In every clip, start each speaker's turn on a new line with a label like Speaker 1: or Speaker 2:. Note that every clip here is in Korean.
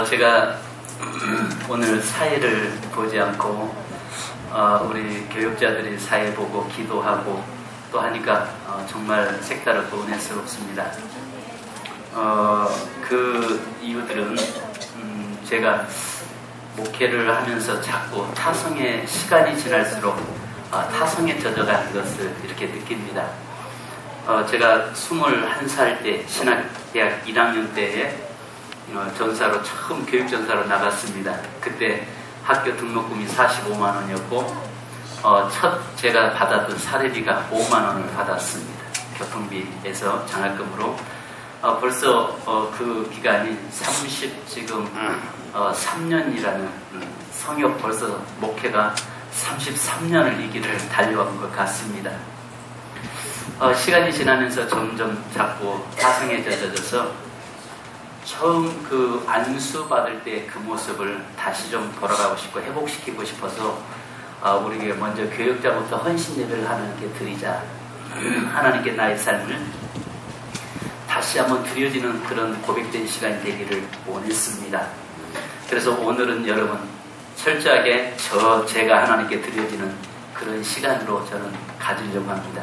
Speaker 1: 제가 오늘 사회를 보지 않고 우리 교육자들이 사회 보고 기도하고 또 하니까 정말 색다르고 은혜스럽습니다. 그 이유들은 제가 목회를 하면서 자꾸 타성에 시간이 지날수록 타성에 젖어가는 것을 이렇게 느낍니다. 제가 21살 때 신학대학 1학년 때에 전사로 처음 교육전사로 나갔습니다. 그때 학교 등록금이 45만 원이었고 첫 제가 받았던 사례비가 5만 원을 받았습니다. 교통비에서 장학금으로. 벌써 그 기간이 지금 3년이라는 성역 벌써 목회가 33년을 이 길을 달려온 것 같습니다. 시간이 지나면서 점점 자꾸 타성에 젖어져서 처음 그 안수 받을 때 그 모습을 다시 좀 돌아가고 싶고 회복시키고 싶어서 우리에게 먼저 교육자부터 헌신 예배를 하나님께 드리자. 하나님께 나의 삶을 다시 한번 드려지는 그런 고백된 시간이 되기를 원했습니다. 그래서 오늘은 여러분 철저하게 제가 하나님께 드려지는 그런 시간으로 저는 가지려고 합니다.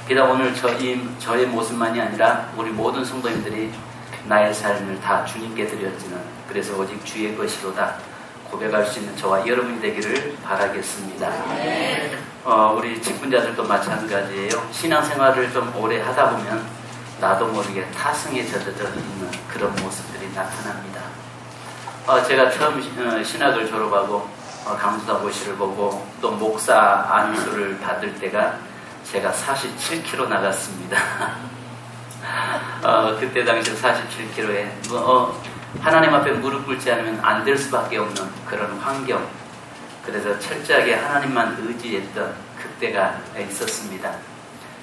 Speaker 1: 게다가 오늘 저의 모습만이 아니라 우리 모든 성도님들이 나의 삶을 다 주님께 드려지는, 그래서 오직 주의 것이로다 고백할 수 있는 저와 여러분이 되기를 바라겠습니다. 우리 직분자들도 마찬가지예요. 신앙생활을 좀 오래 하다 보면 나도 모르게 타성에 젖어져 있는 그런 모습들이 나타납니다. 제가 처음 신학을 졸업하고 강수사 고시를 보고 또 목사 안수를 받을 때가 제가 47kg 나갔습니다. 그때 당시 47kg에 하나님 앞에 무릎 꿇지 않으면 안 될 수밖에 없는 그런 환경, 그래서 철저하게 하나님만 의지했던 그때가 있었습니다.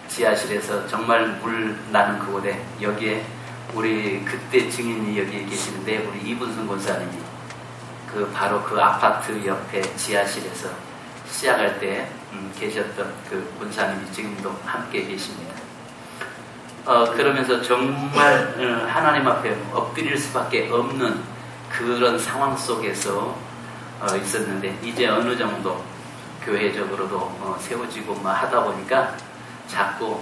Speaker 1: 지하실에서 정말 물 나는 그곳에, 여기에 우리 그때 증인이 여기에 계시는데 우리 이분순 권사님이 바로 그 아파트 옆에 지하실에서 시작할 때 계셨던 그 권사님이 지금도 함께 계십니다. 그러면서 정말 하나님 앞에 엎드릴 수밖에 없는 그런 상황 속에서 있었는데, 이제 어느 정도 교회적으로도 세워지고 하다 보니까 자꾸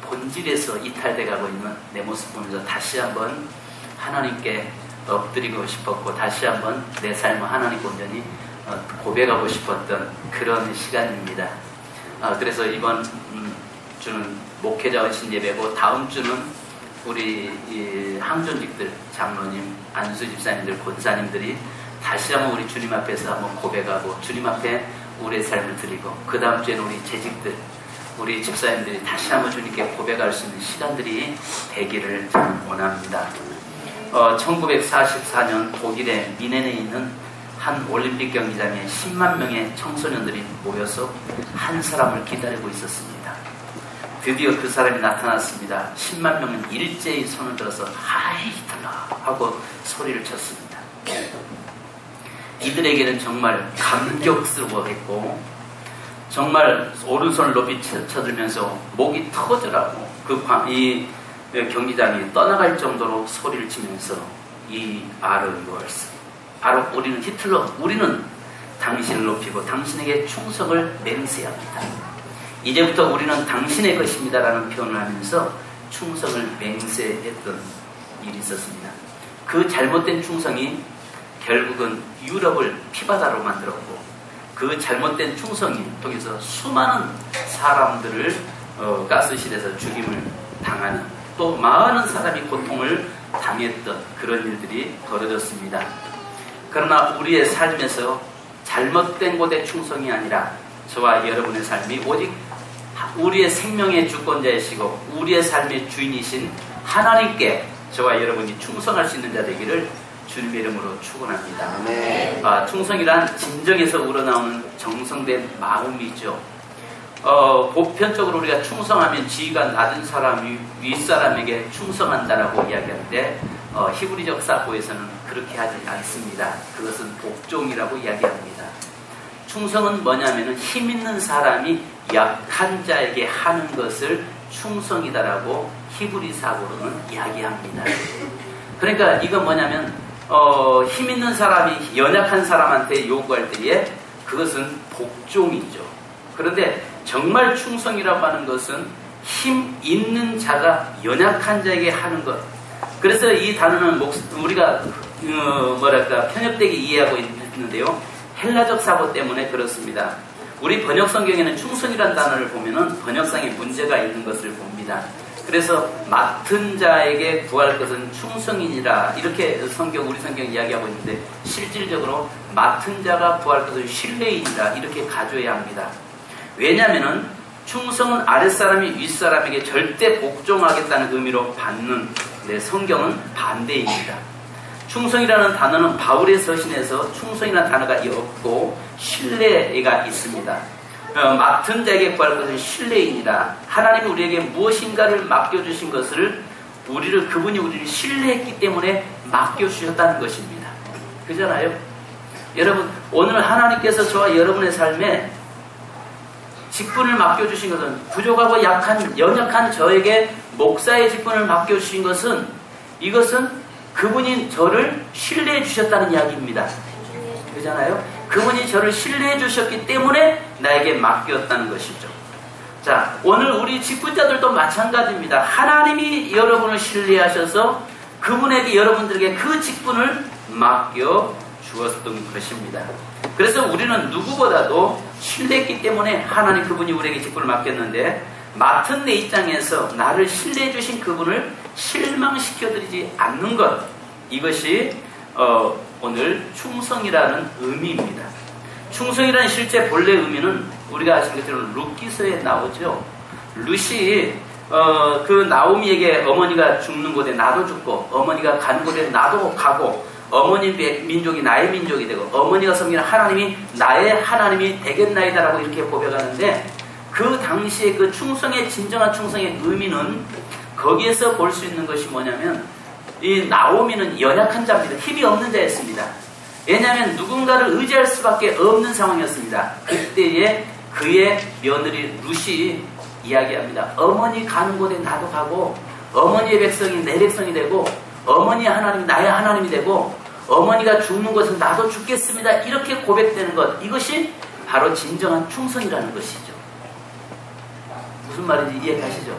Speaker 1: 본질에서 이탈돼 가고 있는 내 모습 보면서 다시 한번 하나님께 엎드리고 싶었고, 다시 한번 내 삶을 하나님 온전히 고백하고 싶었던 그런 시간입니다. 그래서 이번 주는 목회자 헌신 예배고, 다음 주는 우리 항존직들, 장로님, 안수 집사님들, 권사님들이 다시 한번 우리 주님 앞에서 한번 고백하고 주님 앞에 우리의 삶을 드리고, 그 다음 주에는 우리 재직들, 우리 집사님들이 다시 한번 주님께 고백할 수 있는 시간들이 되기를 저는 원합니다. 1944년 독일의 미넨에 있는 한 올림픽 경기장에 10만 명의 청소년들이 모여서 한 사람을 기다리고 있었습니다. 드디어 그 사람이 나타났습니다. 10만 명은 일제히 손을 들어서 하이 히틀러 하고 소리를 쳤습니다. 이들에게는 정말 감격스러워했고, 정말 오른손을 높이 쳐들면서 목이 터져라고 이 경기장이 떠나갈 정도로 소리를 치면서 이 아르유얼스, 바로 우리는 히틀러, 우리는 당신을 높이고 당신에게 충성을 맹세합니다. 이제부터 우리는 당신의 것입니다 라는 표현을 하면서 충성을 맹세했던 일이 있었습니다. 그 잘못된 충성이 결국은 유럽을 피바다로 만들었고, 그 잘못된 충성이 통해서 수많은 사람들을 가스실에서 죽임을 당하는, 또 많은 사람이 고통을 당했던 그런 일들이 벌어졌습니다. 그러나 우리의 삶에서 잘못된 곳의 충성이 아니라 저와 여러분의 삶이 오직 우리의 생명의 주권자이시고 우리의 삶의 주인이신 하나님께 저와 여러분이 충성할 수 있는 자 되기를 주님의 이름으로 축원합니다. 충성이란 진정에서 우러나오는 정성된 마음이죠. 보편적으로 우리가 충성하면 지위가 낮은 사람이 윗사람에게 충성한다라고 이야기하는데 히브리적 사고에서는 그렇게 하지 않습니다. 그것은 복종이라고 이야기합니다. 충성은 뭐냐면은 힘 있는 사람이 약한 자에게 하는 것을 충성이다라고 히브리 사고로는 이야기합니다. 그러니까 이건 뭐냐면 힘 있는 사람이 연약한 사람한테 요구할 때에 그것은 복종이죠. 그런데 정말 충성이라고 하는 것은 힘 있는 자가 연약한 자에게 하는 것. 그래서 이 단어는 우리가 편협되게 이해하고 있는데요. 헬라적 사고 때문에 그렇습니다. 우리 번역 성경에는 충성이라는 단어를 보면은 번역상에 문제가 있는 것을 봅니다. 그래서 맡은 자에게 구할 것은 충성이니라 이렇게 우리 성경 이야기하고 있는데 실질적으로 맡은 자가 구할 것은 신뢰이니라 이렇게 가져야 합니다. 왜냐하면은 충성은 아랫사람이 윗사람에게 절대 복종하겠다는 의미로 받는 성경은 반대입니다. 충성이라는 단어는 바울의 서신에서 충성이라는 단어가 없고 신뢰가 있습니다. 맡은 자에게 구할 것은 신뢰이니라. 하나님이 우리에게 무엇인가를 맡겨주신 것을 그분이 우리를 신뢰했기 때문에 맡겨주셨다는 것입니다. 그잖아요? 여러분, 오늘 하나님께서 저와 여러분의 삶에 직분을 맡겨주신 것은 부족하고 연약한 저에게 목사의 직분을 맡겨주신 것은 이것은 그분이 저를 신뢰해 주셨다는 이야기입니다. 그잖아요? 그분이 저를 신뢰해 주셨기 때문에 나에게 맡겼다는 것이죠. 자, 오늘 우리 직분자들도 마찬가지입니다. 하나님이 여러분을 신뢰하셔서 그분에게 여러분들에게 그 직분을 맡겨 주었던 것입니다. 그래서 우리는 누구보다도 신뢰했기 때문에 하나님 그분이 우리에게 직분을 맡겼는데 맡은 내 입장에서 나를 신뢰해 주신 그분을 실망시켜드리지 않는 것, 이것이 오늘 충성이라는 의미입니다. 충성이라는 실제 본래 의미는 우리가 아시는 것처럼 룻기서에 나오죠. 룻이 그 나오미에게 어머니가 죽는 곳에 나도 죽고 어머니가 가는 곳에 나도 가고 어머니 민족이 나의 민족이 되고 어머니가 섬기는 하나님이 나의 하나님이 되겠나이다라고 이렇게 고백하는데 그 당시에 그 충성의 진정한 충성의 의미는 거기에서 볼 수 있는 것이 뭐냐면 이 나오미는 연약한 자입니다. 힘이 없는 자였습니다. 왜냐하면 누군가를 의지할 수밖에 없는 상황이었습니다. 그때에 그의 며느리 룻이 이야기합니다. 어머니 가는 곳에 나도 가고 어머니의 백성이 내 백성이 되고 어머니 하나님이 나의 하나님이 되고 어머니가 죽는 것은 나도 죽겠습니다. 이렇게 고백되는 것, 이것이 바로 진정한 충성이라는 것이죠. 무슨 말인지 이해가시죠?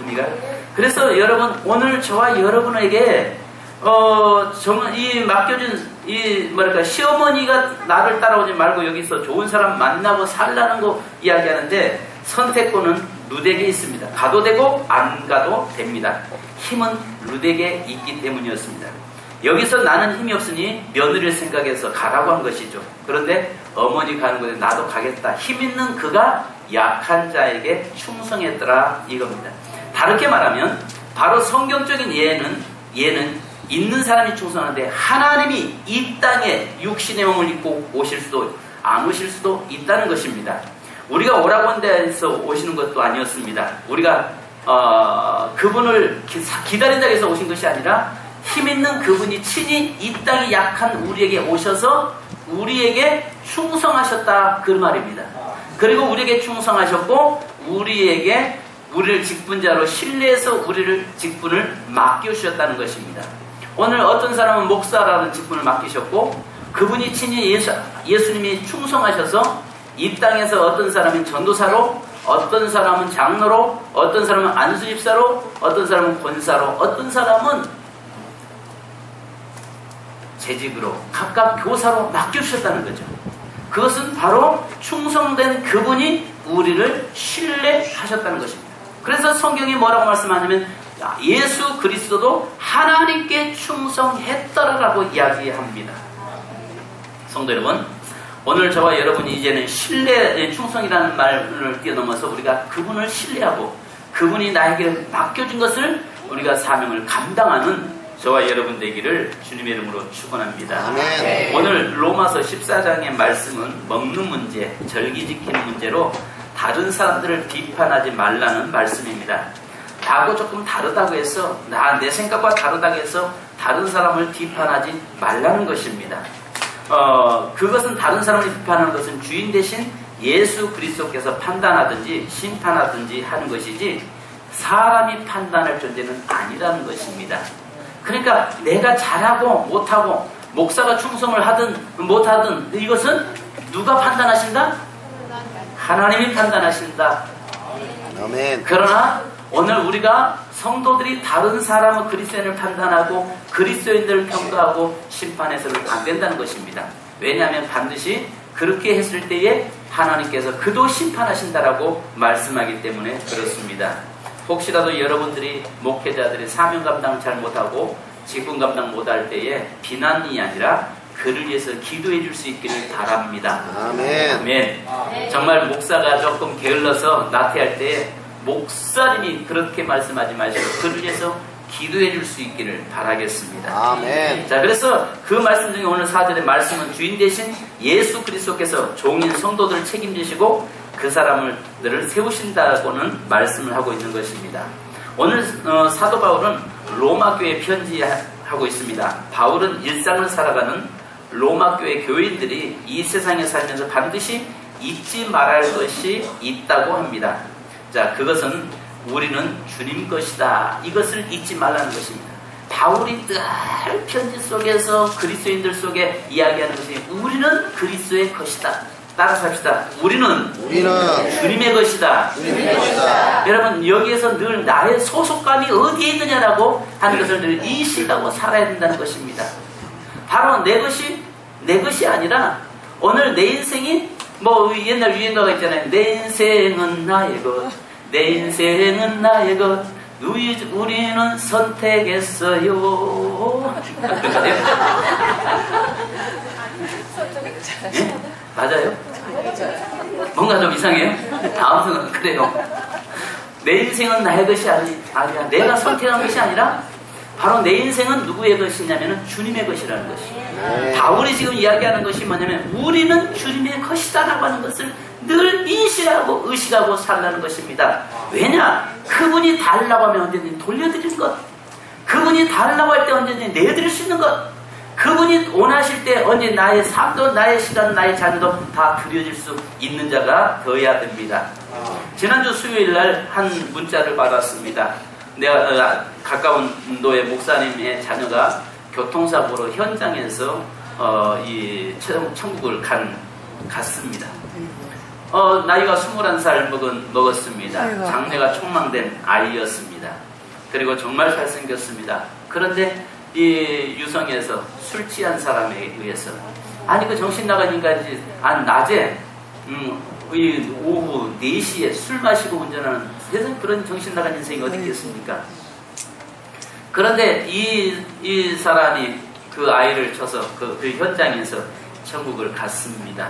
Speaker 1: 의미가? 그래서 여러분, 오늘 저와 여러분에게 이 맡겨준 시어머니가 나를 따라오지 말고 여기서 좋은 사람 만나고 살라는 거 이야기하는데 선택권은 룻에게 있습니다. 가도 되고 안 가도 됩니다. 힘은 룻에게 있기 때문이었습니다. 여기서 나는 힘이 없으니 며느리를 생각해서 가라고 한 것이죠. 그런데 어머니 가는 곳에 나도 가겠다. 힘 있는 그가 약한 자에게 충성했더라 이겁니다. 다르게 말하면 바로 성경적인 예는 있는 사람이 충성하는데 하나님이 이 땅에 육신의 몸을 입고 오실 수도 안 오실 수도 있다는 것입니다. 우리가 오라고 한 데에서 오시는 것도 아니었습니다. 우리가 그분을 기다린다고 해서 오신 것이 아니라 힘 있는 그분이 친히 이 땅에 약한 우리에게 오셔서 우리에게 충성하셨다 그 말입니다. 그리고 우리에게 충성하셨고 우리를 직분자로 신뢰해서 우리를 직분을 맡겨주셨다는 것입니다. 오늘 어떤 사람은 목사라는 직분을 맡기셨고 그분이 친히 예수님이 충성하셔서 이 땅에서 어떤 사람은 전도사로, 어떤 사람은 장로로, 어떤 사람은 안수집사로, 어떤 사람은 권사로, 어떤 사람은 재직으로 각각 교사로 맡겨주셨다는 거죠. 그것은 바로 충성된 그분이 우리를 신뢰하셨다는 것입니다. 그래서 성경이 뭐라고 말씀하냐면 예수 그리스도도 하나님께 충성했더라라고 이야기합니다. 성도 여러분, 오늘 저와 여러분이 이제는 신뢰의 충성이라는 말을 뛰어넘어서 우리가 그분을 신뢰하고 그분이 나에게 맡겨준 것을 우리가 사명을 감당하는 저와 여러분 되기를 주님의 이름으로 축원합니다.
Speaker 2: 아멘.
Speaker 1: 오늘 로마서 14장의 말씀은 먹는 문제, 절기 지키는 문제로 다른 사람들을 비판하지 말라는 말씀입니다. 나하고 조금 다르다고 해서, 내 생각과 다르다고 해서 다른 사람을 비판하지 말라는 것입니다. 그것은 다른 사람을 비판하는 것은 주인 대신 예수 그리스도께서 판단하든지 심판하든지 하는 것이지 사람이 판단할 존재는 아니라는 것입니다. 그러니까 내가 잘하고 못하고 목사가 충성을 하든 못하든 이것은 누가 판단하신다? 하나님이 판단하신다.
Speaker 2: 아멘.
Speaker 1: 그러나 오늘 우리가 성도들이 다른 사람은 그리스도인을 판단하고 그리스도인들을 평가하고 심판해서는 안 된다는 것입니다. 왜냐하면 반드시 그렇게 했을 때에 하나님께서 그도 심판하신다라고 말씀하기 때문에 그렇습니다. 혹시라도 여러분들이 목회자들이 사명 감당 잘 못하고 직분 감당 못할 때에 비난이 아니라 그를 위해서 기도해 줄 수 있기를 바랍니다.
Speaker 2: 아멘.
Speaker 1: 아멘. 정말 목사가 조금 게을러서 나태할 때에 목사님이 그렇게 말씀하지 마시고 그를 위해서 기도해 줄 수 있기를 바라겠습니다.
Speaker 2: 아멘.
Speaker 1: 자, 그래서 그 말씀 중에 오늘 4절의 말씀은 주인 대신 예수 그리스도께서 종인 성도들을 책임지시고 그 사람들을 세우신다고는 말씀을 하고 있는 것입니다. 오늘 사도 바울은 로마 교회에 편지하고 있습니다. 바울은 일상을 살아가는 로마 교회 교인들이 이 세상에 살면서 반드시 잊지 말아야 할 것이 있다고 합니다. 자, 그것은 우리는 주님 것이다. 이것을 잊지 말라는 것입니다. 바울이 늘 편지 속에서 그리스도인들 속에 이야기하는 것이 우리는 그리스도의 것이다. 따라서 합시다. 우리는 주님의 것이다.
Speaker 2: 주님의 것이다.
Speaker 1: 여러분, 여기에서 늘 나의 소속감이 어디에 있느냐라고 하는 것을 늘 인식하고 살아야 된다는 것입니다. 바로 내 것이 아니라 오늘 내 인생이 뭐 옛날 유행가가 있잖아요. 내 인생은 나의 것, 내 인생은 나의 것, 우리는 선택했어요. 네? 맞아요? 뭔가 좀 이상해요? 아무튼 그래요. 내 인생은 나의 것이 아니라 내가 선택한 것이 아니라 바로 내 인생은 누구의 것이냐면 주님의 것이라는 것이에요. 바울이 지금 이야기하는 것이 뭐냐면 우리는 주님의 것이다라고 하는 것을 늘 인식하고 의식하고 살라는 것입니다. 왜냐? 그분이 달라고 하면 언제든지 돌려드릴 것, 그분이 달라고 할 때 언제든지 내드릴 수 있는 것, 그분이 원하실 때 언제 나의 삶도 나의 시간 나의 자녀도 다 드려질 수 있는 자가 되어야 됩니다. 지난주 수요일날 한 문자를 받았습니다. 내가 가까운 노예 목사님의 자녀가 교통사고로 현장에서 이 천국을 갔습니다. 나이가 21살 먹었습니다. 장래가 촉망된 아이였습니다. 그리고 정말 잘생겼습니다. 그런데 이 유성에서 술 취한 사람에 의해서 그 정신 나간 인간이지 낮에 오후 4시에 술 마시고 운전하는 세상 그런 정신 나간 인생이 어디 있겠습니까? 그런데 이 사람이 그 아이를 쳐서 그 현장에서 천국을 갔습니다.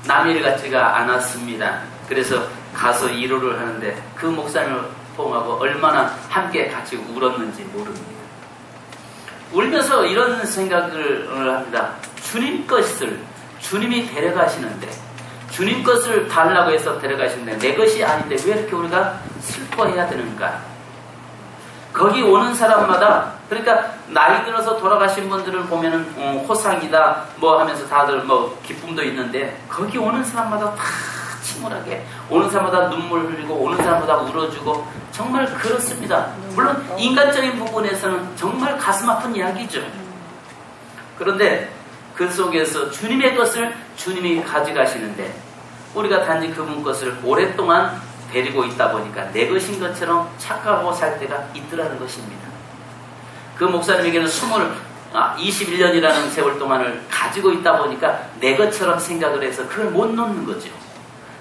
Speaker 1: 남의 일 같지가 않았습니다. 그래서 가서 위로를 하는데 그 목사님을 포함하고 얼마나 함께 같이 울었는지 모릅니다. 울면서 이런 생각을 합니다. 주님 것을 주님이 데려가시는데 주님 것을 달라고 해서 데려가시는데 내 것이 아닌데 왜 이렇게 우리가 슬퍼해야 되는가? 거기 오는 사람마다 그러니까 나이 들어서 돌아가신 분들을 보면은 호상이다 뭐 하면서 다들 뭐 기쁨도 있는데 거기 오는 사람마다 다 침울하게 오는 사람마다 눈물 흘리고 오는 사람마다 울어주고 정말 그렇습니다. 물론 인간적인 부분에서는 정말 가슴 아픈 이야기죠. 그런데 그 속에서 주님의 것을 주님이 가져가시는데 우리가 단지 그분 것을 오랫동안 데리고 있다 보니까 내 것인 것처럼 착각하고 살 때가 있더라는 것입니다. 그 목사님에게는 21년이라는 세월 동안을 가지고 있다 보니까 내 것처럼 생각을 해서 그걸 못 놓는 거죠.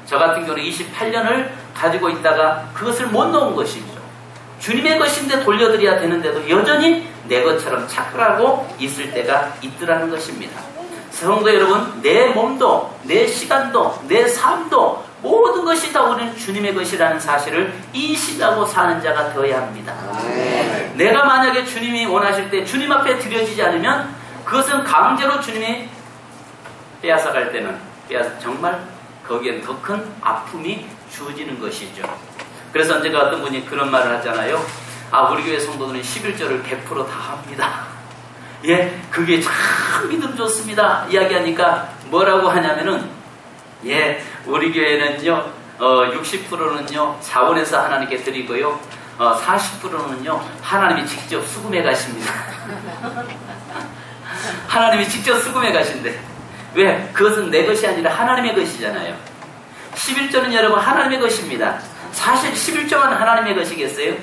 Speaker 1: 저 같은 경우는 28년을 가지고 있다가 그것을 못 놓은 것이죠. 주님의 것인데 돌려드려야 되는데도 여전히 내 것처럼 착각하고 있을 때가 있더라는 것입니다. 성도 여러분, 내 몸도 내 시간도 내 삶도 모든 것이 다 우리는 주님의 것이라는 사실을 인식하고 사는 자가 되어야 합니다. 내가 만약에 주님이 원하실 때 주님 앞에 드려지지 않으면 그것은 강제로 주님이 빼앗아갈 때는 정말 거기엔 더 큰 아픔이 주어지는 것이죠. 그래서 언젠가 어떤 분이 그런 말을 하잖아요. 우리 교회 성도들은 11조를 100% 다 합니다. 예, 그게 참 믿음 좋습니다. 이야기하니까 뭐라고 하냐면은, 예, 우리 교회는요, 60%는요, 자원해서 하나님께 드리고요, 40%는요, 하나님이 직접 수금해 가십니다. 하나님이 직접 수금해 가신대. 왜? 그것은 내 것이 아니라 하나님의 것이잖아요. 11조는 여러분 하나님의 것입니다. 사실 11조만 하나님의 것이겠어요?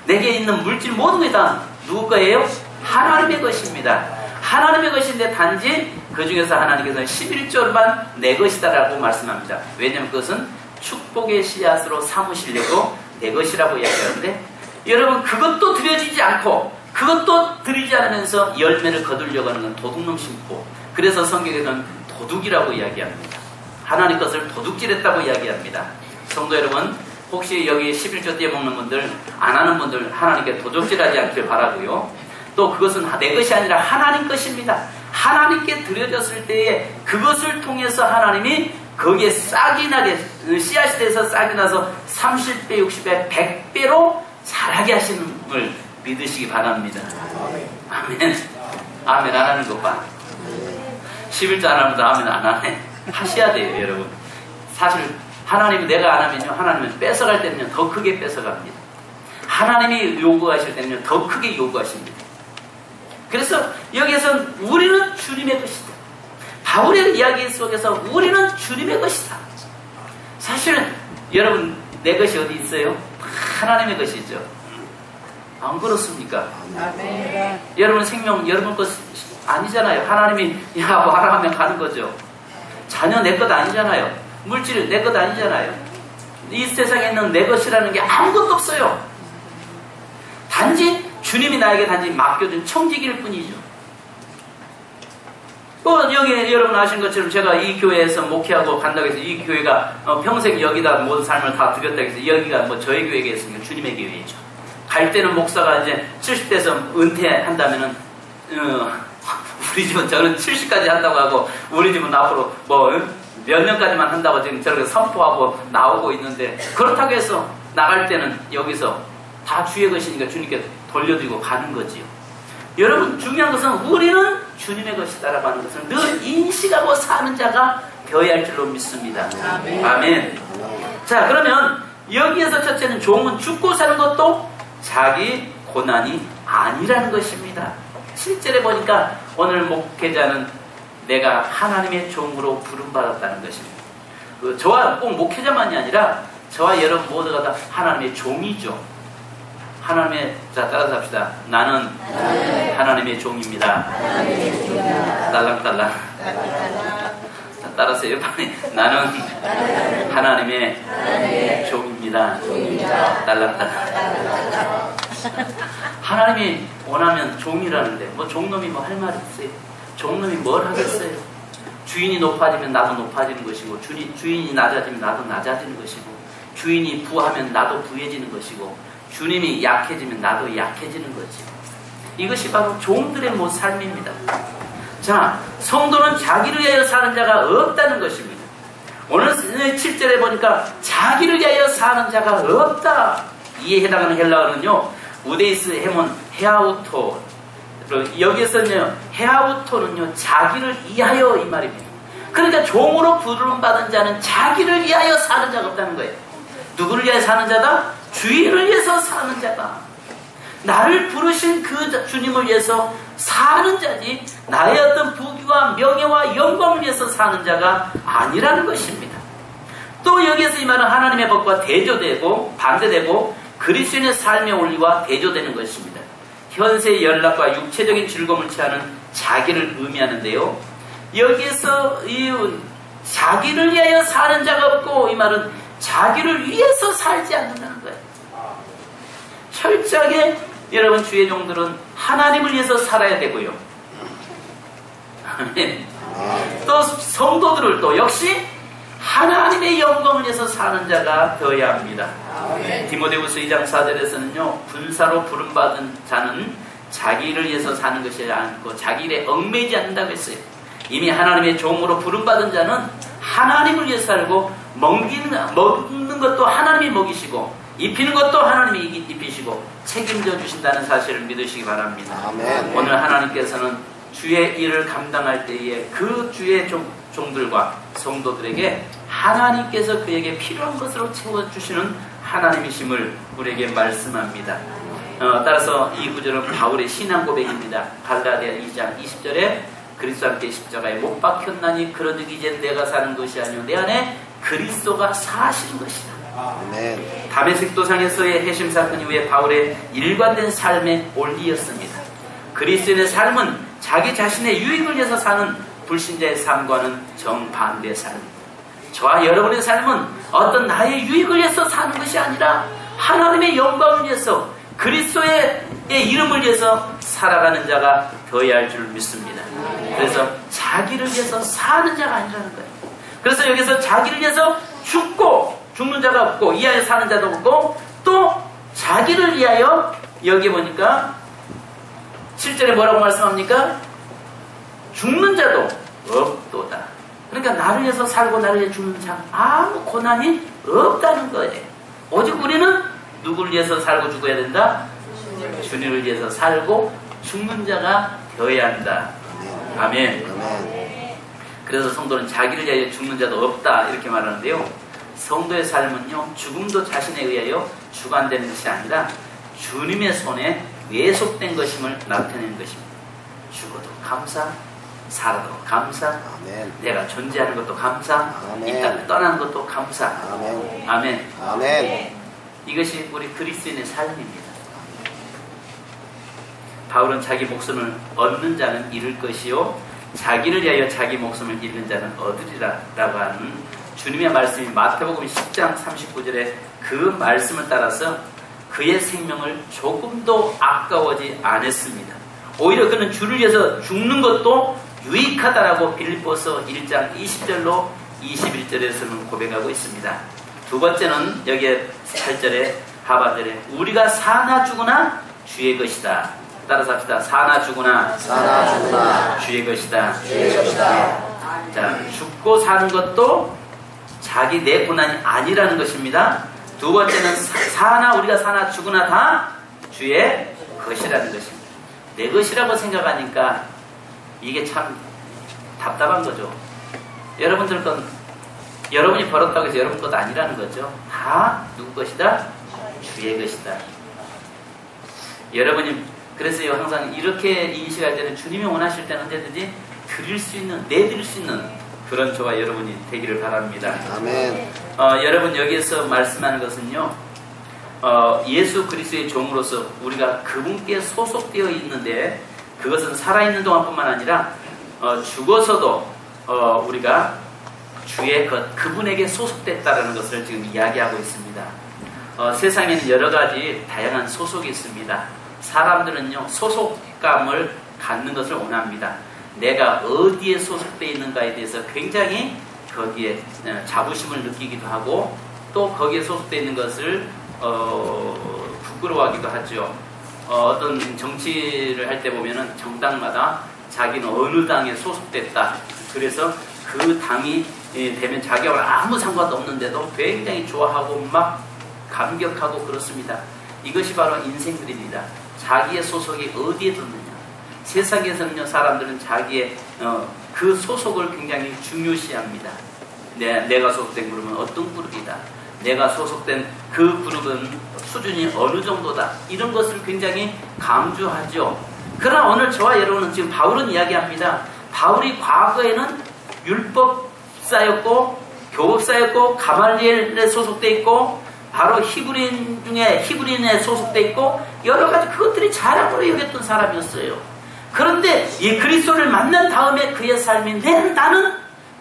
Speaker 1: 내게 있는 물질 모든 게 다 누구 거예요? 하나님의 것입니다. 하나님의 것인데 단지 그 중에서 하나님께서는 11조만 내 것이다라고 말씀합니다. 왜냐하면 그것은 축복의 씨앗으로 삼으시려고 내 것이라고 이야기하는데, 여러분 그것도 드려지지 않고 그것도 드리지 않으면서 열매를 거두려고 하는 건 도둑놈 심고, 그래서 성경에서는 도둑이라고 이야기합니다. 하나님 것을 도둑질했다고 이야기합니다. 성도 여러분, 혹시 여기 11조 떼먹는 분들, 안 하는 분들 하나님께 도둑질하지 않길 바라고요. 또 그것은 내 것이 아니라 하나님 것입니다. 하나님께 드려졌을 때에 그것을 통해서 하나님이 거기에 싹이 나게, 씨앗이 돼서 싹이 나서 30배, 60배, 100배로 자라게 하시는 걸 믿으시기 바랍니다. 아멘. 아멘 안 하는 것 봐. 11조 안 하면서 아멘 안 하네. 하셔야 돼요, 여러분. 사실 하나님이 내가 안 하면요, 하나님은 뺏어갈 때는요 더 크게 뺏어갑니다. 하나님이 요구하실 때는요 더 크게 요구하십니다. 그래서 여기에서는 우리는 주님의 것이다. 바울의 이야기 속에서 우리는 주님의 것이다. 사실은 여러분 내 것이 어디 있어요? 하나님의 것이죠. 안 그렇습니까? 아멘. 여러분 생명 여러분 것 아니잖아요. 하나님이 와라 하면 가는 거죠. 자녀 내 것 아니잖아요. 물질 내 것 아니잖아요. 이 세상에 있는 내 것이라는 게 아무것도 없어요. 단지 주님이 나에게 단지 맡겨준 청지기일 뿐이죠. 여기 여러분 아신 것처럼 제가 이 교회에서 목회하고 간다고 해서 이 교회가 평생 여기다 모든 삶을 다 드렸다고 해서 여기가 뭐 저희 교회겠습니까? 주님의 교회이죠. 갈 때는 목사가 이제 70대에서 은퇴한다면은 우리 집은 저는 70까지 한다고 하고 우리 집은 앞으로 뭐 몇 년까지만 한다고 지금 저렇게 선포하고 나오고 있는데, 그렇다고 해서 나갈 때는 여기서 다 주의 것이니까 주님께 돌려드리고 가는 거지요. 여러분 중요한 것은 우리는 주님의 것이다라고 하는 것을 늘 인식하고 사는 자가 되어야 할 줄로 믿습니다. 아멘. 아멘. 자, 그러면 여기에서 첫째는 종은 죽고 사는 것도 자기 고난이 아니라는 것입니다. 7절에 보니까 오늘 목회자는 내가 하나님의 종으로 부름받았다는 것입니다. 저와 꼭 목회자만이 아니라 저와 여러분 모두가 다 하나님의 종이죠. 하나님의, 자 따라서 합시다. 나는 하나님의 종입니다. 딸랑딸랑. 자, 따라서요. 나는 하나님의 종입니다. 딸랑딸랑. 하나님이 원하면 종이라는데 뭐 종놈이 뭐 할 말이 있어요? 종놈이 뭘 하겠어요? 주인이 높아지면 나도 높아지는 것이고, 주인이 낮아지면 나도 낮아지는 것이고, 주인이 부하면 나도 부해지는 것이고, 주님이 약해지면 나도 약해지는 거지. 이것이 바로 종들의 삶입니다. 자, 성도는 자기를 위하여 사는 자가 없다는 것입니다. 오늘 7절에 보니까 자기를 위하여 사는 자가 없다. 이에 해당하는 헬라어는요, 우데이스 헤몬 헤아우토. 여기에서는요, 헤아우토는요, 자기를 위하여 이 말입니다. 그러니까 종으로 부름받은 자는 자기를 위하여 사는 자가 없다는 거예요. 누구를 위하여 사는 자다? 주인을 위해서 사는 자다. 나를 부르신 그 주님을 위해서 사는 자지, 나의 어떤 부귀와 명예와 영광을 위해서 사는 자가 아니라는 것입니다. 또 여기에서 이 말은 하나님의 법과 대조되고 반대되고 그리스도인의 삶의 원리와 대조되는 것입니다. 현세의 연락과 육체적인 즐거움을 취하는 자기를 의미하는데요, 여기에서 이 자기를 위하여 사는 자가 없고, 이 말은 자기를 위해서 살지 않는다는 거예요. 철저하게 여러분 주의 종들은 하나님을 위해서 살아야 되고요. 또 성도들을 또 역시 하나님의 영광을 위해서 사는 자가 되어야 합니다. 디모데후서 2장 4절에서는요, 군사로 부름받은 자는 자기 일을 위해서 사는 것이 아니고 자기 일에 얽매이지 않는다고 했어요. 이미 하나님의 종으로 부름받은 자는 하나님을 위해서 살고 먹는 것도 하나님이 먹이시고 입히는 것도 하나님이 입히시고 책임져 주신다는 사실을 믿으시기 바랍니다.
Speaker 2: 아멘.
Speaker 1: 오늘 하나님께서는 주의 일을 감당할 때에 그 주의 종들과 성도들에게 하나님께서 그에게 필요한 것으로 채워주시는 하나님이심을 우리에게 말씀합니다. 따라서 이 구절은 바울의 신앙 고백입니다. 갈라디아 2장 20절에 그리스도 함께 십자가에 못 박혔나니 그러즉 이제 내가 사는 것이 아니요 내 안에 그리스도가 사시는 것이다.
Speaker 2: 아멘.
Speaker 1: 다메섹 도상에서의 해심 사건 이후에 바울의 일관된 삶의 원리였습니다. 그리스도인의 삶은 자기 자신의 유익을 위해서 사는 불신자의 삶과는 정반대의 삶입니다. 저와 여러분의 삶은 어떤 나의 유익을 위해서 사는 것이 아니라 하나님의 영광을 위해서 그리스도의 이름을 위해서 살아가는 자가 되어야 할 줄 믿습니다. 그래서 자기를 위해서 사는 자가 아니라는 거예요. 그래서 여기서 자기를 위해서 죽는 자가 없고 이 안에 사는 자도 없고 또 자기를 위하여 여기 보니까 7절에 뭐라고 말씀합니까? 죽는 자도 없도다. 그러니까 나를 위해서 살고 나를 위해 죽는 자 아무 고난이 없다는 거예요. 오직 우리는 누구를 위해서 살고 죽어야 된다? 주님을 위해서 살고 죽는 자가 되어야 한다. 아멘. 그래서 성도는 자기를 위하여 죽는 자도 없다 이렇게 말하는데요. 성도의 삶은요, 죽음도 자신에 의하여 주관되는 것이 아니라 주님의 손에 외속된 것임을 나타내는 것입니다. 죽어도 감사, 살아도 감사,
Speaker 2: 아멘.
Speaker 1: 내가 존재하는 것도 감사,
Speaker 2: 아멘.
Speaker 1: 이 땅을 떠나는 것도 감사.
Speaker 2: 아멘.
Speaker 1: 아멘.
Speaker 2: 아멘.
Speaker 1: 이것이 우리 그리스도인의 삶입니다. 바울은 자기 목숨을 얻는 자는 잃을 것이요 자기를 위하여 자기 목숨을 잃는 자는 얻으리라 라고 하는 주님의 말씀이 마태복음 10장 39절에 그 말씀을 따라서 그의 생명을 조금도 아까워지 않았습니다. 오히려 그는 주를 위해서 죽는 것도 유익하다라고 빌립보서 1장 20절로 21절에서는 고백하고 있습니다. 두 번째는 여기에 8절에 하반절에 우리가 사나 죽으나 주의 것이다. 따라서 합시다. 사나 죽으나 주의 것이다. 자, 죽고 사는 것도 자기 내 고난이 아니라는 것입니다. 두 번째는 우리가 사나 죽으나 다 주의 것이라는 것입니다. 내 것이라고 생각하니까 이게 참 답답한 거죠. 여러분들 건 여러분이 벌었다고 해서 여러분 것 아니라는 거죠. 다 누구 것이다? 주의 것이다. 여러분이 그래서 항상 이렇게 인식할 때는 주님이 원하실 때는 언제든지 내드릴 수 있는 그런 저와 여러분이 되기를 바랍니다.
Speaker 2: 아멘.
Speaker 1: 여러분 여기에서 말씀하는 것은요, 예수 그리스도의 종으로서 우리가 그분께 소속되어 있는데 그것은 살아있는 동안뿐만 아니라 죽어서도 우리가 주의 그분에게 소속됐다라는 것을 지금 이야기하고 있습니다. 세상에는 여러 가지 다양한 소속이 있습니다. 사람들은요, 소속감을 갖는 것을 원합니다. 내가 어디에 소속되어 있는가에 대해서 굉장히 거기에 자부심을 느끼기도 하고 또 거기에 소속되어 있는 것을 부끄러워하기도 하죠. 어떤 정치를 할 때 보면은 정당마다 자기는 어느 당에 소속됐다. 그래서 그 당이 되면 자기와 아무 상관도 없는데도 굉장히 좋아하고 막 감격하고 그렇습니다. 이것이 바로 인생들입니다. 자기의 소속이 어디에 뒀느냐. 세상에서는요, 사람들은 자기의 그 소속을 굉장히 중요시합니다. 내가 소속된 그룹은 어떤 그룹이다. 내가 소속된 그 그룹은 수준이 어느 정도다. 이런 것을 굉장히 강조하죠. 그러나 오늘 저와 여러분은 지금 바울은 이야기합니다. 바울이 과거에는 율법사였고 교법사였고 가말리엘에 소속돼 있고 바로 히브리인 중에 히브리인에 소속돼 있고 여러 가지 그것들이 자랑으로 여겼던 사람이었어요. 그런데 이 그리스도를 만난 다음에 그의 삶이 나는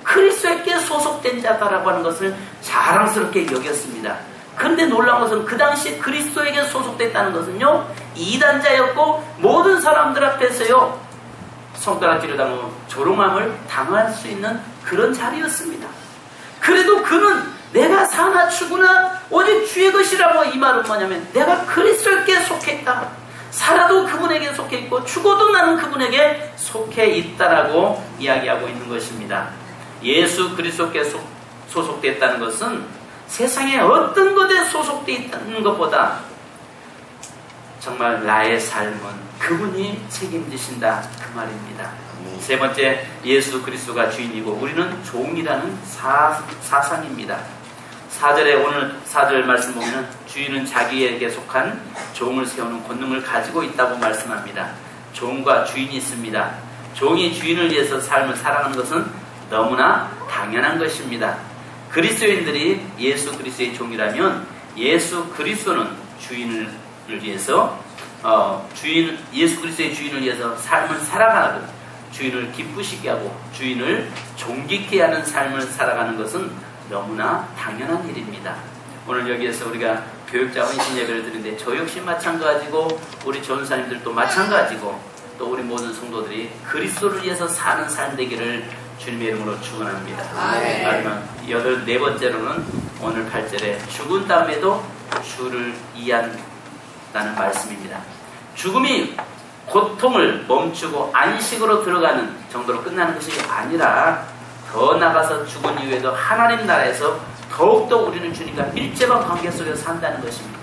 Speaker 1: 그리스도에게 소속된 자다라고 하는 것을 자랑스럽게 여겼습니다. 그런데 놀라운 것은 그 당시 그리스도에게 소속됐다는 것은요, 이단자였고 모든 사람들 앞에서요 손가락질을 당하고 조롱함을 당할 수 있는 그런 자리였습니다. 그래도 그는 내가 사나 죽으나 오직 주의 것이라고. 이 말은 뭐냐면 내가 그리스도께 속해 있다. 살아도 그분에게 속해 있고 죽어도 나는 그분에게 속해 있다라고 이야기하고 있는 것입니다. 예수 그리스도께 소속되었다는 것은 세상에 어떤 것에 소속되어 있다는 것보다 정말 나의 삶은 그분이 책임지신다, 그 말입니다. 세 번째, 예수 그리스도가 주인이고 우리는 종이라는 사상입니다. 4절에 오늘 4절 말씀 보면 주인은 자기에게 속한 종을 세우는 권능을 가지고 있다고 말씀합니다. 종과 주인이 있습니다. 종이 주인을 위해서 삶을 살아가는 것은 너무나 당연한 것입니다. 그리스도인들이 예수 그리스도의 종이라면 예수 그리스도는 주인을 위해서 예수 그리스도의 주인을 위해서 삶을 살아가고 주인을 기쁘시게 하고 주인을 존귀케 하는 삶을 살아가는 것은 너무나 당연한 일입니다. 오늘 여기에서 우리가 교육자 헌신 예배를 드리는데 저 역시 마찬가지고 우리 전사님들도 마찬가지고 또 우리 모든 성도들이 그리스도를 위해서 사는 삶 되기를 주님의 이름으로 축원합니다. 마지막 네 번째로는 오늘 8절에 죽은 다음에도 주를 이해한다는 말씀입니다. 죽음이 고통을 멈추고 안식으로 들어가는 정도로 끝나는 것이 아니라 더 나가서 죽은 이후에도 하나님 나라에서 더욱더 우리는 주님과 밀접한 관계 속에서 산다는 것입니다.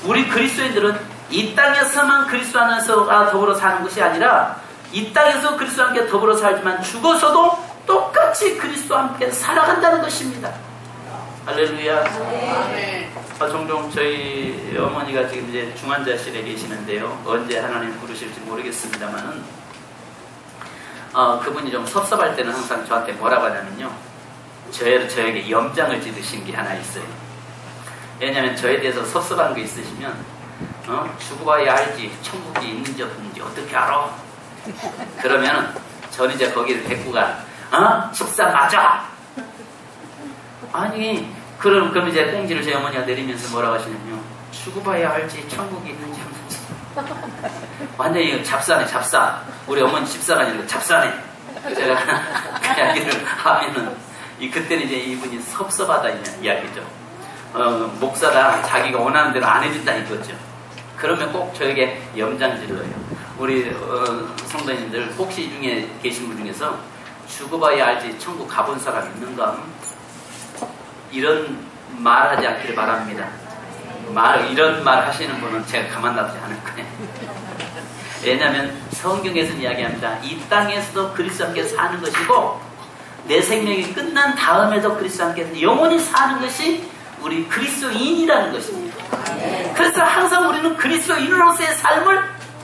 Speaker 1: 우리 그리스도인들은 이 땅에서만 그리스도 안에서 더불어 사는 것이 아니라 이 땅에서 그리스도와 함께 더불어 살지만 죽어서도 똑같이 그리스도와 함께 살아간다는 것입니다. 할렐루야. 종종 저희 어머니가 지금 이제 중환자실에 계시는데요. 언제 하나님 부르실지 모르겠습니다만은 그분이 좀 섭섭할 때는 항상 저한테 뭐라고 하냐면요. 저에게 염장을 지으신 게 하나 있어요. 왜냐하면 저에 대해서 섭섭한 거 있으시면 죽어봐야 알지 천국이 있는지 없는지 어떻게 알아? 그러면은 저는 이제 거기를 데리고 집사 맞아. 아니 그럼 이제 꽁지를 제 어머니가 내리면서 뭐라고 하시냐면요. 죽어봐야 알지 천국이 있는지 없는지. 완전히 잡사네 잡사. 우리 어머니 집사가 아니라 잡사네. 제가 그 이야기를 하면은 그때는 이제 이분이 섭섭하다 이야기죠. 목사가 자기가 원하는 대로 안 해준다 이거죠. 그러면 꼭 저에게 염장질러요. 우리 성도님들 혹시 이 중에 계신 분 중에서 죽어봐야 알지 천국 가본 사람 있는가? 이런 말 하지 않기를 바랍니다. 이런 말 하시는 분은 제가 가만 놔두지 않을 거예요. 왜냐하면 성경에서는 이야기합니다. 이 땅에서도 그리스도와 함께 사는 것이고 내 생명이 끝난 다음에도 그리스도와 함께 영원히 사는 것이 우리 그리스도인이라는 것입니다. 그래서 항상 우리는 그리스도인으로서의 삶을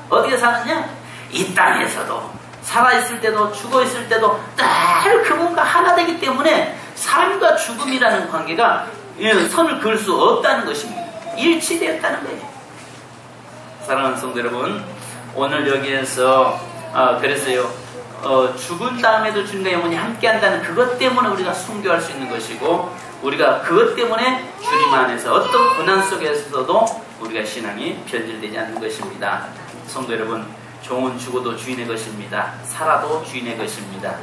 Speaker 1: 어디에 사느냐? 이 땅에서도 살아있을 때도 죽어있을 때도 늘 그분과 하나 되기 때문에 삶과 죽음이라는 관계가 선을 그을 수 없다는 것입니다. 일치되었다는 거예요. 사랑하는 성도 여러분, 오늘 여기에서 그래서요 죽은 다음에도 주님과 영원히 함께한다는 그것 때문에 우리가 순교할 수 있는 것이고 우리가 그것 때문에 주님 안에서 어떤 고난 속에서도 우리가 신앙이 변질되지 않는 것입니다. 성도 여러분, 종은 죽어도 주인의 것입니다. 살아도 주인의 것입니다.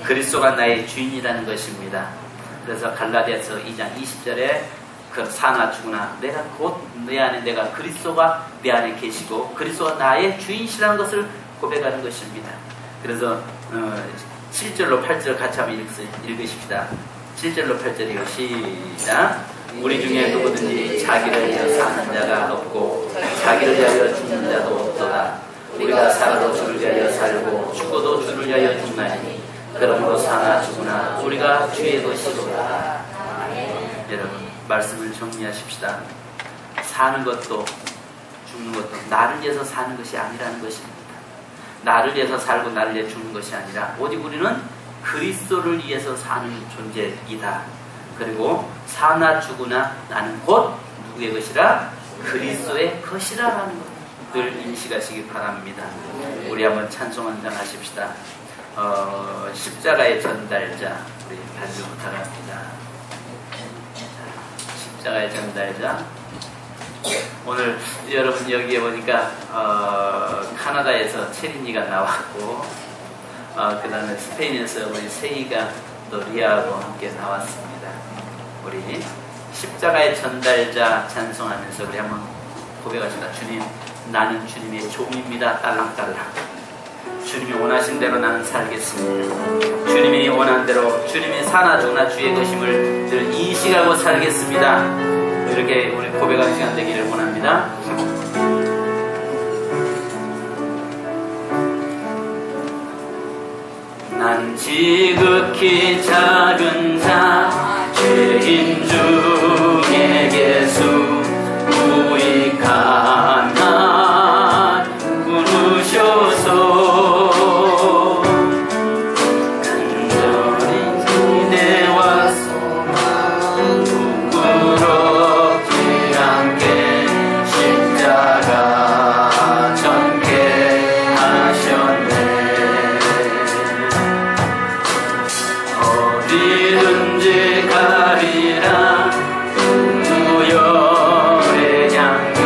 Speaker 1: 그리스도가 나의 주인이라는 것입니다. 그래서 갈라디아서 2장 20절에 그 사나 죽으나 내가 곧 내 안에 내가 그리스도가 내 안에 계시고 그리스도가 나의 주인이시라는 것을 고백하는 것입니다. 그래서 7절로 8절 같이 한번 읽으십시다. 7절로 8절이요. 시작. 우리 중에 누구든지 자기를 위하여 사는 자가 없고 자기를 위하여 죽는 자도 없도다. 우리가 살아도 주를 위하여 살고 죽어도 주를 위하여 죽나니 그러므로 사나 죽으나 우리가 주의 것이로다. 여러분 말씀을 정리하십시다. 사는 것도 죽는 것도 나를 위해서 사는 것이 아니라는 것입니다. 나를 위해서 살고 나를 위해 죽는 것이 아니라 오직 우리는 그리스도를 위해서 사는 존재이다. 그리고 사나 죽으나 나는 곧 누구의 것이라? 그리스도의 것이라는 것을 인식하시기 바랍니다. 우리 한번 찬송 한장 하십시다. 십자가의 전달자 우리 반주 부탁합니다. 십자가의 전달자. 오늘 여러분 여기에 보니까 카나다에서 체린이가 나왔고 그 다음에 스페인에서 우리 세이가 또 리아하고 함께 나왔습니다. 우리 십자가의 전달자 찬송하면서 우리 한번 고백하시다. 주님, 나는 주님의 종입니다. 딸랑딸랑. 주님이 원하신 대로 나는 살겠습니다. 주님이 원한 대로, 주님이 사나 죽나 주의 것임을 늘 인식하고 살겠습니다. 이렇게 우리 고백하는 시간 되기를 원합니다. 난 지극히 작은 자, 죄인 중에 예수 무익한 나 부르셔서 간절히 기대와 소망 부끄럽지 않게 십자가 전개 하셨네. 어디든지 가리라 우열의 향기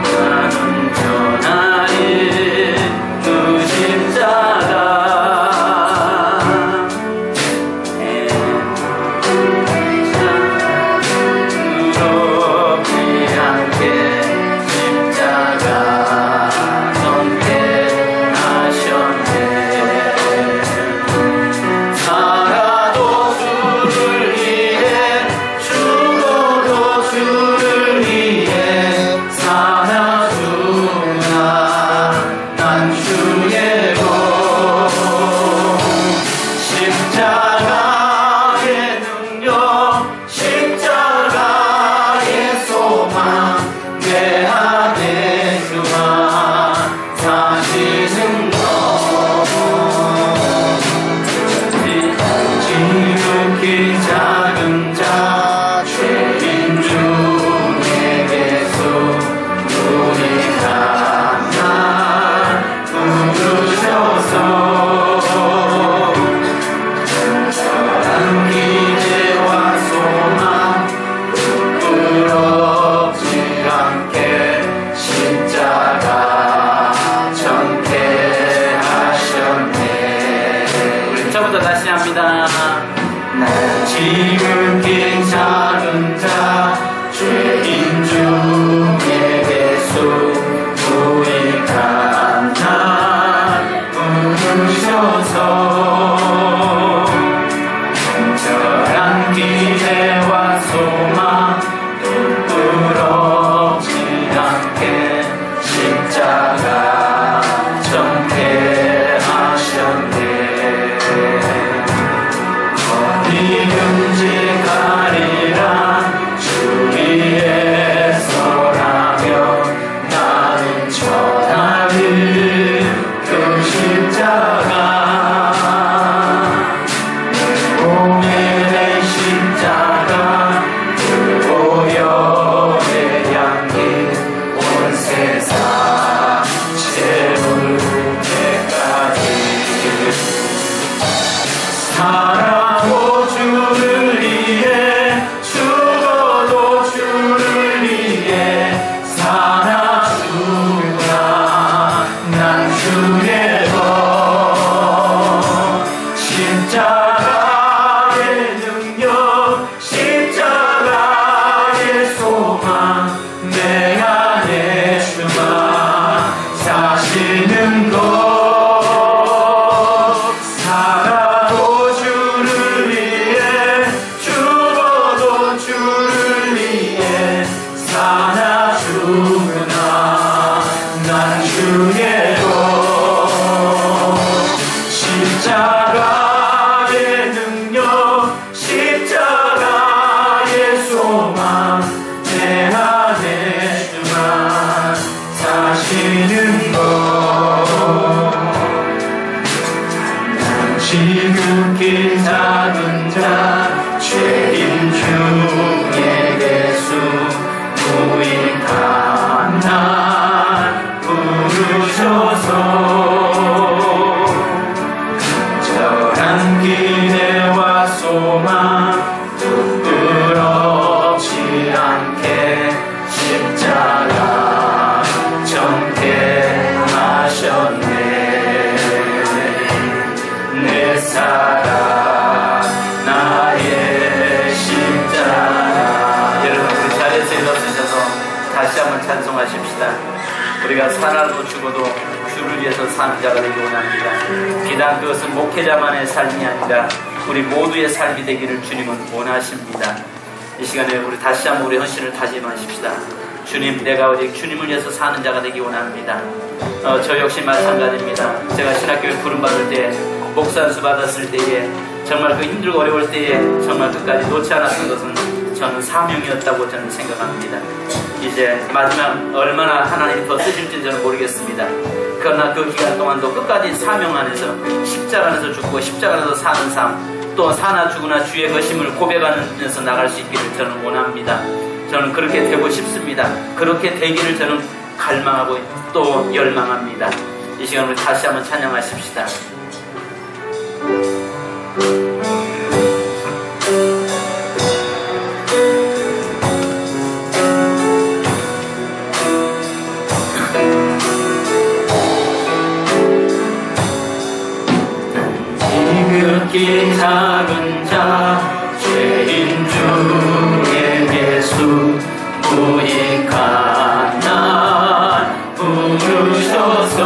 Speaker 1: 나는 전하리 그 십자가 부끄럽지 않게 십자가 전개하셨네. 살아도 주를 위해 죽어도 주를 위해 살아주나 난 주의 복. 십자가의 능력 십자가의 소망 내 안에 주만 사시는 것. 지극히 작은 자 죄인 중에 예수 무익한 날 부르셔서 간절한 기대와 소망 부끄럽지 않게 십자가 전개하셨네. 우리 처음부터 다시 합니다. 난 지극히 작은 자 죄인 중에 예수 무익한 날 부르셔서 간절한 기대와 소망 부끄럽지 않게 십자가 전개하셨네. 어디든지 가리라 주 위에 서라며 나는 전하리 그 십자가. 내 몸에 내 십자가 그 오열의 향기 온 세상 채울 때까지 살아도 주를 위해 죽어도 주를 위해 살아주나 난 주의 것. 십자가의 능력 십자가의 소망 내 안에 주만 사시는 것. 살아도 주를 위해 죽어도 주를 위해 살아주나 난 주의 것. 십자가의 능력 십자가의 소망 내 안에 주만 사시는 것. 난 지극히 작은 자 죄인 중에 예수 무익한 날 부르셔서 간절한 기대와 소망 부끄럽지 않게 십자가 전개하셨네. 내 사랑 우리가 살아도 죽어도 주를 위해서 사는 자가 되기 원합니다. 비단 그것은 목회자만의 삶이 아니라 우리 모두의 삶이 되기를 주님은 원하십니다. 이 시간에 우리 다시 한번 우리 헌신을 다짐하십시다. 주님, 내가 오직 주님을 위해서 사는 자가 되기 원합니다. 저 역시 마찬가지입니다. 제가 신학교에 부름받을 때, 목사수 받았을 때에, 정말 그 힘들고 어려울 때에 정말 끝까지 놓지 않았던 것은 저는 사명이었다고 저는 생각합니다. 이제 마지막 얼마나 하나님이 더 쓰실지는 저는 모르겠습니다. 그러나 그 기간 동안도 끝까지 사명 안에서, 십자가 안에서 죽고 십자가 안에서 사는 삶, 또 사나 죽으나 주의 것임을 고백하면서 나갈 수 있기를 저는 원합니다. 저는 그렇게 되고 싶습니다. 그렇게 되기를 저는 갈망하고 또 열망합니다. 이 시간 우리 다시 한번 찬양하십시다. 지극히 작은 자 죄인 중에 예수 무익한 날 부르셔서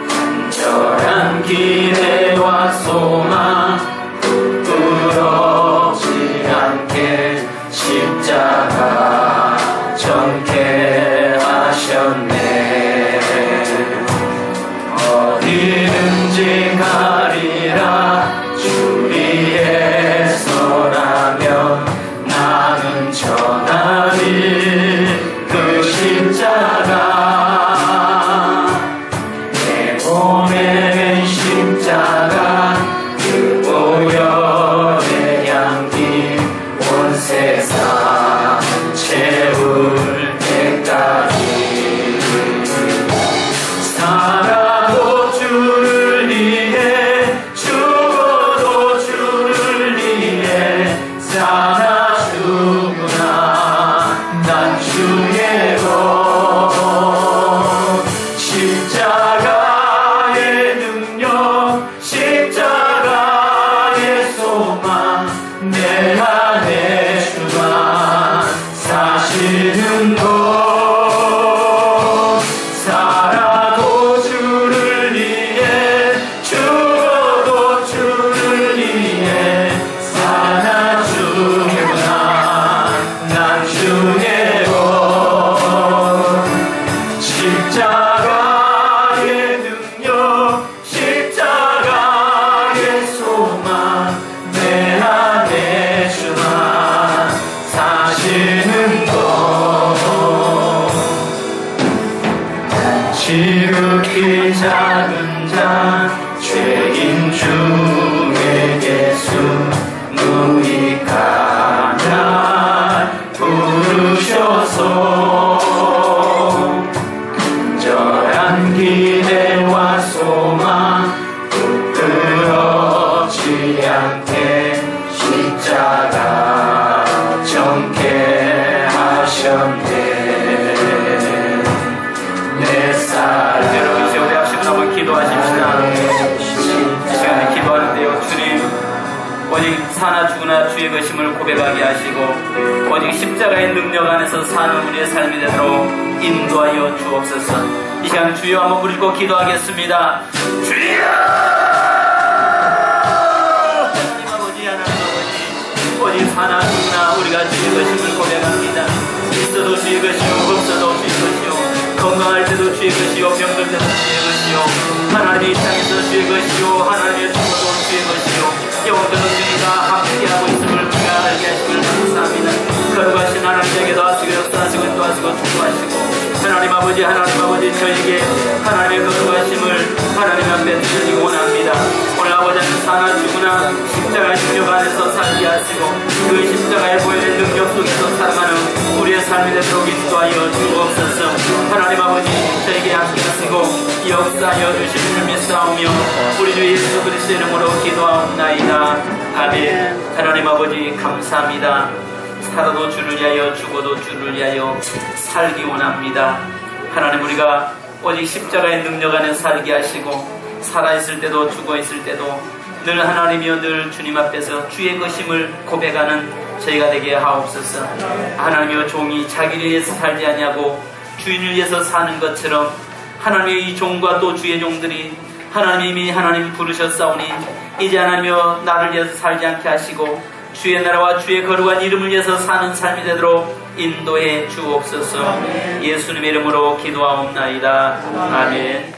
Speaker 1: 간절한 기대와 소망 부끄럽지 않게 십자가 정케 하셨네. 어디든지 가리라 주 위에 서라면 나는 전하리 그 십자가 내 몸에 십자가 그 보혈의 향기 온 세상 채울 때까지 살아도 주를 위해 죽어도 주를 위해 사나 죽으나 난 주의 것 십자가의 능력 십자가의 소망 내 안에 주가 사시는 것 살아도 주를 위해 죽어도 주를 위해 사나 죽으나 난 주의 것 십자가의 능력 십자가의 소망 내 안에 주가 사시는 것 지극히 작은 자 죄인 중에 예수 무익한 날 부르셔서 간절한 기대와 소망 부끄럽지 않게 십자가 정케 하셨네. 내 삶 여러분 이제 우리 합시고 한번 기도하십시다. 이 시간에 기도하는데요. 주님, 오직 사나 죽으나 주의 것임을 고백하게 하시고 오직 십자가의 능력 안에서 사는 우리의 삶이 되도록 인도하여 주옵소서. 이 시간 주여 한번 부르고 기도하겠습니다. 주여! 하나님 아버지, 하나님 아버지, 오직 사나 죽으나 우리가 주의 것임을 고백합니다. 있어도 주의 것이요 없어도 주의 것이요 건강할 때도 주의 것이요 병들 때도 주의 것이요 하나님의 땅에서 주의 것이요 하나님의 죽어도 주의 것이요 영원토록 주님과 함께하고 있음을 우리가 알게 하심을 감사합니다. 거룩하신 하나님에게도 하시고 역사하시고 인도하시고 축복하시고 하나님 아버지 저에게 하나님의 거룩하심을 하나님 앞에 드리기 원합니다. 오늘 아버지는 사나 죽으나 십자가의 능력 안에서 살게 하시고 그 십자가의 보혈의 능력 속에서 살아가는 우리의 삶이 되도록 인도하여 주옵소서. 하나님 아버지 저에게 함께하시고 역사하여 주시는 줄 믿사오며 우리 주 예수 그리스도의 이름으로 기도하옵나이다. 아멘. 하나님 아버지 감사합니다. 살아도 주를 위하여 죽어도 주를 위하여 살기 원합니다. 하나님, 우리가 오직 십자가의 능력 안에 살게 하시고 살아있을 때도 죽어있을 때도 늘 하나님이여 늘 주님 앞에서 주의 것임을 고백하는 저희가 되게 하옵소서. 하나님이여 종이 자기를 위해서 살지 아니하고 주인을 위해서 사는 것처럼 하나님의 이 종과 또 주의 종들이 하나님이 하나님 부르셨사오니 이제 하나님여 나를 위해서 살지 않게 하시고 주의 나라와 주의 거룩한 이름을 위해서 사는 삶이 되도록 인도해 주옵소서. 예수님의 이름으로 기도하옵나이다. 아멘.